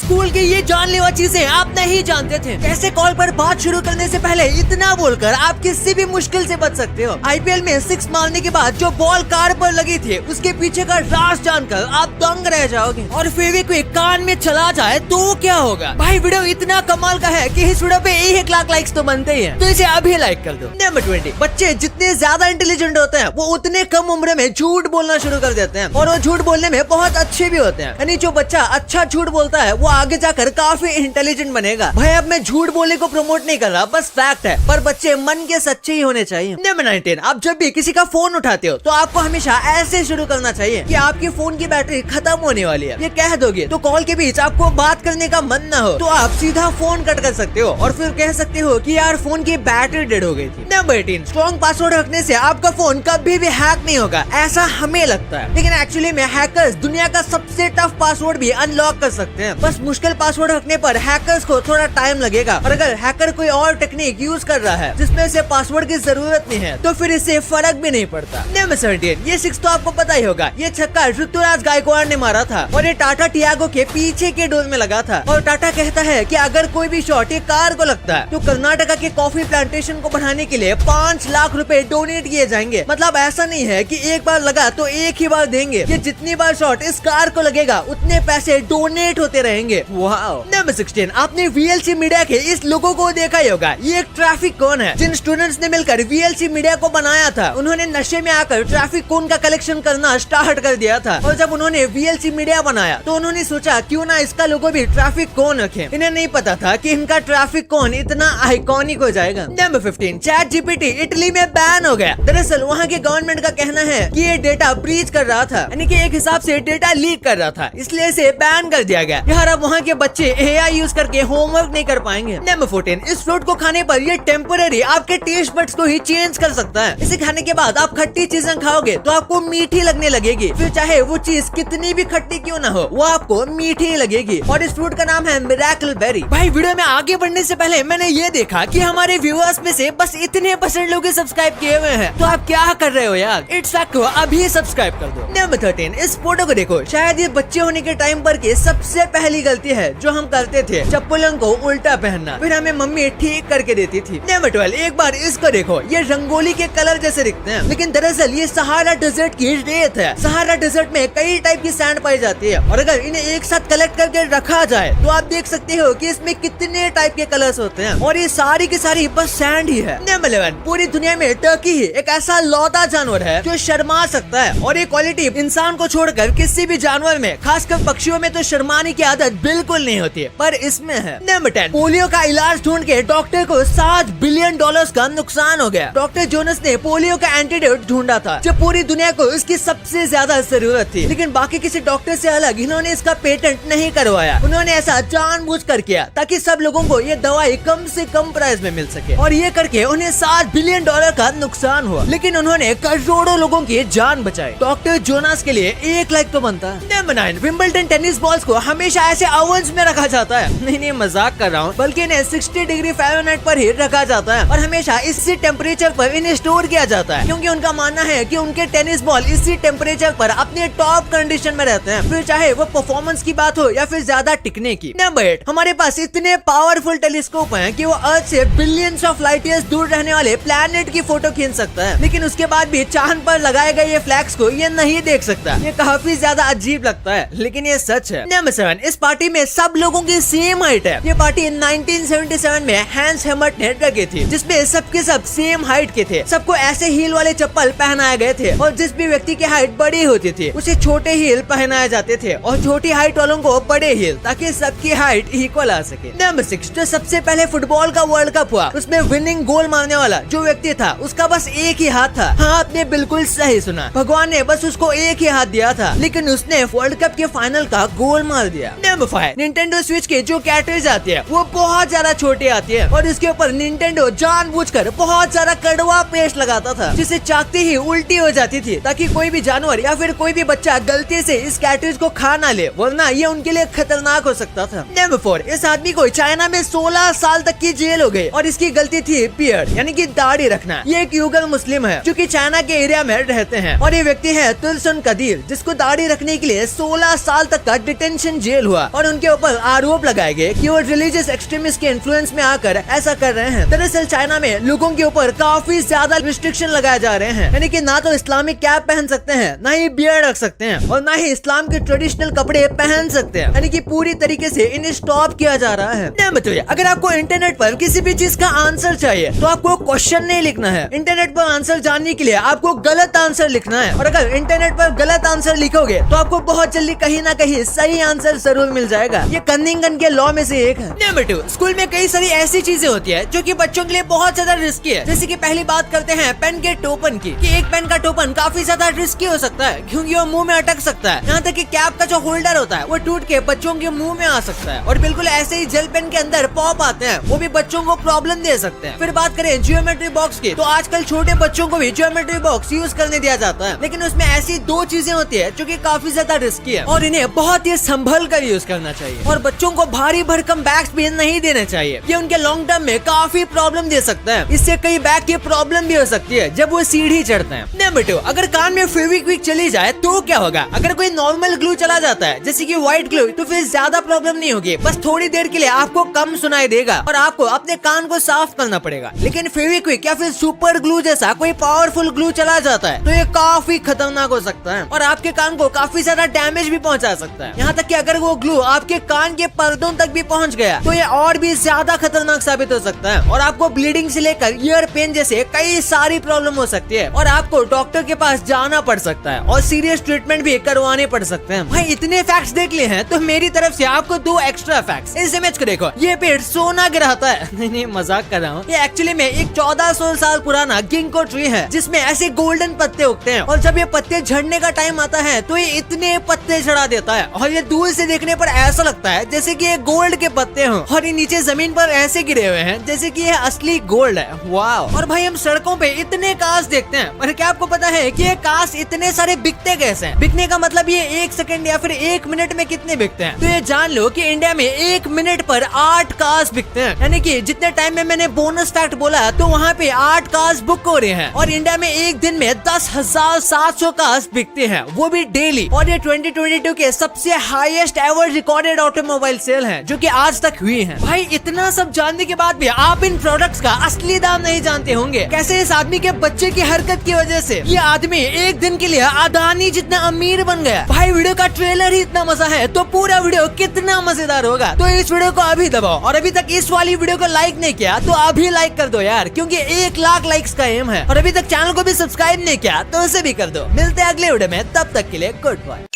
School की ये जानलेवा चीजें आप नहीं जानते थे। कैसे कॉल पर बात शुरू करने से पहले इतना बोलकर आप किसी भी मुश्किल से बच सकते हो। आईपीएल में 6 मारने के बाद जो बॉल कार पर लगी थी उसके पीछे का राज जानकर आप दंग रह जाओगे। और फिर भी कोई कान में चला जाए तो क्या होगा। भाई वीडियो इतना कमाल का है कि इस वीडियो पे 1 लाख लाइक्स तो बनते ही हैं। तो इसे अभी लाइक कर दो। नंबर 20, बच्चे जितने ज्यादा इंटेलिजेंट होते हैं वो उतने कम उम्र में झूठ बोलना शुरू कर देते हैं और वो झूठ बोलने में बहुत अच्छे भी होते हैं। यानी जो बच्चा अच्छा झूठ बोलता है वो आगे जाकर काफी इंटेलिजेंट बनेगा। भाई अब मैं झूठ बोलने को प्रमोट नहीं कर रहा, बस फैक्ट है, पर बच्चे मन के सच्चे ही होने चाहिए। नंबर 19, आप जब भी किसी का फोन उठाते हो तो आपको हमेशा ऐसे शुरू करना चाहिए कि आपके फोन की बैटरी खत्म होने वाली है। ये कह दोगे तो कॉल के बीच आपको बात करने का मन न हो तो आप सीधा फोन कट कर सकते हो और फिर कह सकते हो कि यार फोन की बैटरी डेड हो गई थी। नंबर 18, स्ट्रॉन्ग पासवर्ड रखने से आपका फोन कभी भी हैक नहीं होगा, ऐसा हमें लगता है, लेकिन एक्चुअली में हैकर्स दुनिया का सबसे टफ पासवर्ड भी अनलॉक कर सकते हैं। बस मुश्किल पासवर्ड रखने पर हैकर्स को थोड़ा टाइम लगेगा और अगर हैकर कोई और टेक्निक यूज कर रहा है जिसमें से पासवर्ड की जरूरत नहीं है तो फिर इससे फर्क भी नहीं पड़ता। नंबर 17, ये 6 तो आपको पता ही होगा, ये छक्का ऋतुराज गायकवाड़ ने मारा था और ये टाटा टियागो के पीछे के डोर में लगा था। और टाटा कहता है कि अगर कोई भी शॉट ये कार को लगता है तो कर्नाटका के कॉफी प्लांटेशन को बढ़ाने के लिए 5 लाख रुपए डोनेट किए जाएंगे। मतलब ऐसा नहीं है कि एक बार लगा तो एक ही बार देंगे, ये जितनी बार शॉट इस कार को लगेगा उतने पैसे डोनेट होते रहेंगे। वाओ। नंबर 16, आपने वीएलसी मीडिया के इस लोगो को देखा ही होगा। ये एक ट्रैफिक कोन है जिन स्टूडेंट्स ने मिलकर वीएलसी मीडिया को बनाया था। उन्होंने नशे में आकर ट्रैफिक कोन का कलेक्शन करना स्टार्ट कर दिया था और जब उन्होंने वीएलसी मीडिया बनाया तो उन्होंने सोचा क्यों ना इसका लोगो भी ट्रैफिक कोन रखें। इन्हें नहीं पता था कि इनका ट्रैफिक कोन इतना आइकॉनिक हो जाएगा। नंबर 15, चैट जीपीटी इटली में बैन हो गया। दरअसल वहाँ के गवर्नमेंट का कहना है कि ये डेटा ब्रीच कर रहा था, यानी कि एक हिसाब से डेटा लीक कर रहा था, इसलिए इसे बैन कर दिया गया। यार अब वहाँ के बच्चे एआई यूज करके होमवर्क नहीं कर पाएंगे। नंबर 14, इस फ्रूट को खाने पर ये टेम्पररी आपके टेस्ट बड्स को ही चेंज कर सकता है। इसे खाने के बाद आप खट्टी चीजें खाओगे तो आपको मीठी लगने लगेगी, फिर चाहे वो चीज कितनी भी खट्टी क्यों ना हो वो आपको मीठी लगेगी। और इस फ्रूट का नाम है मिरेकल बेरी। भाई वीडियो में आगे बढ़ने से पहले मैंने ये देखा कि हमारे व्यूअर्स में से बस इतने % लोग सब्सक्राइब किए हुए हैं, तो आप क्या कर रहे हो यार। इट्स फैक्ट को अभी सब्सक्राइब कर दो। नंबर 13, इस फोटो को देखो, शायद ये बच्चे होने के टाइम पर की सबसे पहली गलती है जो हम करते थे, चप्पलों को उल्टा पहनना, फिर हमें मम्मी ठीक करके देती थी। नंबर 12, एक बार इसको देखो, ये रंगोली के कलर जैसे दिखते हैं लेकिन दरअसल ये सहारा डेजर्ट की रेत है। सहारा डेजर्ट में कई टाइप की सैंड पाई जाती है और अगर इन्हें एक साथ कलेक्ट करके रखा जाए तो आप देख सकते हो कि इसमें कितने टाइप के कलर्स होते हैं और ये सारी की सारी बस सैंड ही है। नंबर 11, पूरी दुनिया में टर्की ही एक ऐसा लौता जानवर है जो शर्मा सकता है और ये क्वालिटी इंसान को छोड़कर किसी भी जानवर में, खासकर पक्षियों में तो शर्माने की आदत बिल्कुल नहीं होती है, पर इसमें है। नंबर 10, पोलियो का इलाज ढूंढ के डॉक्टर को $7 बिलियन का नुकसान हो गया। डॉक्टर जोनस ने पोलियो का एंटीडोट ढूंढा था जो पूरी दुनिया को इसकी सबसे ज्यादा जरूरत थी, लेकिन बाकी किसी डॉक्टर से अलग इन्होंने इसका पेटेंट नहीं करवाया। उन्होंने ऐसा जानबूझकर किया ताकि सब लोगों को ये दवाई कम से कम प्राइस में मिल सके और ये करके उन्हें $7 बिलियन का नुकसान हुआ, लेकिन उन्होंने करोड़ों लोगों की जान बचाई। डॉक्टर जोनास के लिए 1 लाइक तो बनता है। नंबर 9, विंबलडन टेनिस बॉल्स को हमेशा ऐसे ओवन्स में रखा जाता है। नहीं मजाक कर रहा हूँ, बल्कि इन्हें 60 डिग्री फ़ारेनहाइट पर ही रखा जाता है और हमेशा इसी टेम्परेचर पर इन्हें स्टोर किया जाता है क्योंकि उनका मानना है कि उनके टेनिस बॉल इसी टेम्परेचर पर अपने टॉप कंडीशन में रहते हैं, फिर चाहे वो परफॉर्मेंस की बात हो या फिर ज्यादा टिकने की। नंबर 8, हमारे पास इतने पावरफुल टेलीस्कोप हैं कि वो अर्थ से बिलियंस ऑफ लाइट ईयर्स दूर रहने वाले प्लैनेट की फोटो खींच सकता है, लेकिन उसके बाद भी चांद पर लगाए गए ये फ्लैग्स को ये नहीं देख सकता। ये काफी ज्यादा अजीब लगता है लेकिन ये सच है। नंबर 7, इस पार्टी में सब लोगों की सेम हाइट है। ये पार्टी 1977 में हैंस हेमर्ट ने रखी थी जिसमें सबके सब सेम हाइट के थे। सबको ऐसे हील वाले चप्पल पहनाए गए थे और जिस भी व्यक्ति की हाइट बड़ी होती थी उसे छोटे हील पहनाए जाते थे और छोटी हाइट वालों को बड़े हील, ताकि सबकी हाइट इक्वल आ सके। नंबर 6, जो सबसे पहले फुटबॉल का वर्ल्ड कप हुआ उसमें विनिंग गोल मारने वाला जो व्यक्ति था उसका बस एक ही हाथ था। हाँ आपने बिल्कुल सही सुना, भगवान ने बस उसको एक ही हाथ दिया था लेकिन उसने वर्ल्ड कप के फाइनल का गोल मार दिया। नंबर 5, निंटेंडो स्विच के जो कैरेक्टर्स आती है वो बहुत ज्यादा छोटी आती है और इसके ऊपर निंटेंडो जानबूझकर बहुत सारा कड़वा पेस्ट लगाता था जिसे चाकते ही उल्टी हो जाती थी ताकि कोई भी जानवर या फिर कोई भी बच्चा गलती से इस कैरेक्टर्स को खा ना ले, वरना ये उनके लिए खतरनाक हो सकता था। नंबर 4, इस आदमी को चाइना में 16 साल तक की जेल हो गई और इसकी गलती थी बियर्ड यानी कि दाढ़ी रखना। ये एक युगल मुस्लिम है जो कि चाइना के एरिया में रहते हैं और ये व्यक्ति है तुलसन कदीर जिसको दाढ़ी रखने के लिए 16 साल तक का डिटेंशन जेल हुआ और उनके ऊपर आरोप लगाए गए कि वो रिलीजियस एक्सट्रीमिस्ट के इन्फ्लुएंस में आकर ऐसा कर रहे हैं। दरअसल चाइना में लोगों के ऊपर काफी ज्यादा रिस्ट्रिक्शन लगाए जा रहे हैं, यानी कि ना तो इस्लामिक कैप पहन सकते हैं, ना ही बियर्ड रख सकते हैं और ना ही इस्लाम के ट्रेडिशनल कपड़े पहन सकते हैं, यानी कि पूरी तरीके से इन्हें स्टॉप किया जा रहा है। बताइए, अगर आपको इंटरनेट पर किसी भी चीज का आंसर चाहिए तो आपको क्वेश्चन नहीं लिखना है, इंटरनेट पर आंसर जानने के लिए आपको गलत आंसर लिखना है। और अगर इंटरनेट पर गलत आंसर लिखोगे तो आपको बहुत जल्दी कहीं ना कहीं सही आंसर जरूर मिल जाएगा। ये कनिंगन के लॉ में से एक है। नंबर 2, स्कूल में कई सारी ऐसी चीजें होती है जो कि बच्चों के लिए बहुत ज्यादा रिस्की है। जैसे कि पहली बात करते हैं पेन के टोपन की, कि एक पेन का टोपन काफी ज्यादा रिस्की हो सकता है क्योंकि वो मुंह में अटक सकता है। यहाँ तक कि कैप का जो होल्डर होता है वो टूट के बच्चों के मुंह में आ सकता है। और बिल्कुल ऐसे ही जेल पेन के अंदर पॉप आते हैं, वो भी बच्चों को प्रॉब्लम दे सकते हैं। फिर बात करें ज्योमेट्री बॉक्स की, तो आजकल छोटे बच्चों को भी ज्योमेट्री बॉक्स यूज करने दिया जाता है, लेकिन उसमें ऐसी 2 चीजें होती है जो कि काफी ज्यादा रिस्की है और इन्हें बहुत ही संभल कर यूज करना चाहिए। और बच्चों को भारी भरकम बैग्स भी नहीं देने चाहिए, ये उनके लॉन्ग टर्म में काफी प्रॉब्लम दे सकता है। इससे कई बैग की प्रॉब्लम भी हो सकती है जब वो सीढ़ी चढ़ते हैं। नंबर 2, अगर कान में फेविक्विक चली जाए तो क्या होगा? अगर कोई नॉर्मल ग्लू चला जाता है जैसे कि व्हाइट ग्लू, तो फिर ज्यादा प्रॉब्लम नहीं होगी, बस थोड़ी देर के लिए आपको कम सुनाई देगा और आपको अपने कान को साफ करना पड़ेगा। लेकिन फेविक्विक या फिर सुपर ग्लू जैसा कोई पावरफुल ग्लू चला जाता है तो ये काफी खतरनाक हो सकता है और आपके कान को काफी ज्यादा डैमेज भी पहुंचा सकता है। यहाँ तक कि अगर वो ग्लू आपके कान के पर्दों तक भी पहुंच गया तो ये और भी ज्यादा खतरनाक साबित हो सकता है और आपको ब्लीडिंग से लेकर ईयर पेन जैसे कई सारी प्रॉब्लम हो सकती है और आपको डॉक्टर के पास जाना पड़ सकता है और सीरियस ट्रीटमेंट भी करवाने पड़ सकते हैं। भाई इतने फैक्ट्स देख लिए हैं तो मेरी तरफ से आपको 2 एक्स्ट्रा फैक्ट्स। इस इमेज को देखो, ये पेड़ सोना गिराता है। नहीं मजाक कर रहा हूँ, ये एक्चुअली में एक 1400 साल पुराना गिंको ट्री है जिसमें ऐसे गोल्डन पत्ते उगते हैं और जब ये पत्ते झड़ने का टाइम आता है तो ये इतने पत्ते झड़ा देता है और ये दूर से देखने पर ऐसा लगता है जैसे कि ये गोल्ड के पत्ते हों और ये नीचे जमीन पर ऐसे गिरे हुए हैं जैसे कि ये असली गोल्ड है। वाह। और भाई हम सड़कों पे इतने कांच देखते हैं, पर क्या आपको पता है कि ये कांच इतने सारे बिकते कैसे हैं? बिकने का मतलब ये 1 सेकंड या फिर 1 मिनट में कितने बिकते हैं? तो ये जान लो कि इंडिया में 1 मिनट पर 8 कांच बिकते हैं, यानी कि जितने टाइम में मैंने बोनस फैक्ट बोला तो वहाँ पे 8 कांच बुक हो रहे हैं और इंडिया में एक दिन में 10,700 कांच बिकते हैं, वो भी डेली। और ये 2022 के सबसे highest ever recorded automobile sale है जो कि आज तक हुई है। भाई इतना सब जानने के बाद भी आप इन प्रोडक्ट्स का असली दाम नहीं जानते होंगे। कैसे इस आदमी के बच्चे की हरकत की वजह से ये आदमी एक दिन के लिए अदानी जितना अमीर बन गया। भाई वीडियो का ट्रेलर ही इतना मजा है तो पूरा वीडियो कितना मजेदार होगा। तो इस वीडियो को अभी दबाओ और अभी तक इस वाली वीडियो को लाइक नहीं किया तो अभी लाइक कर दो यार, क्योंकि 1 लाख लाइक्स का एम है। और अभी तक चैनल को भी सब्सक्राइब नहीं किया तो उसे भी कर दो। मिलते हैं अगले वीडियो में, तब तक के लिए गुड बाय।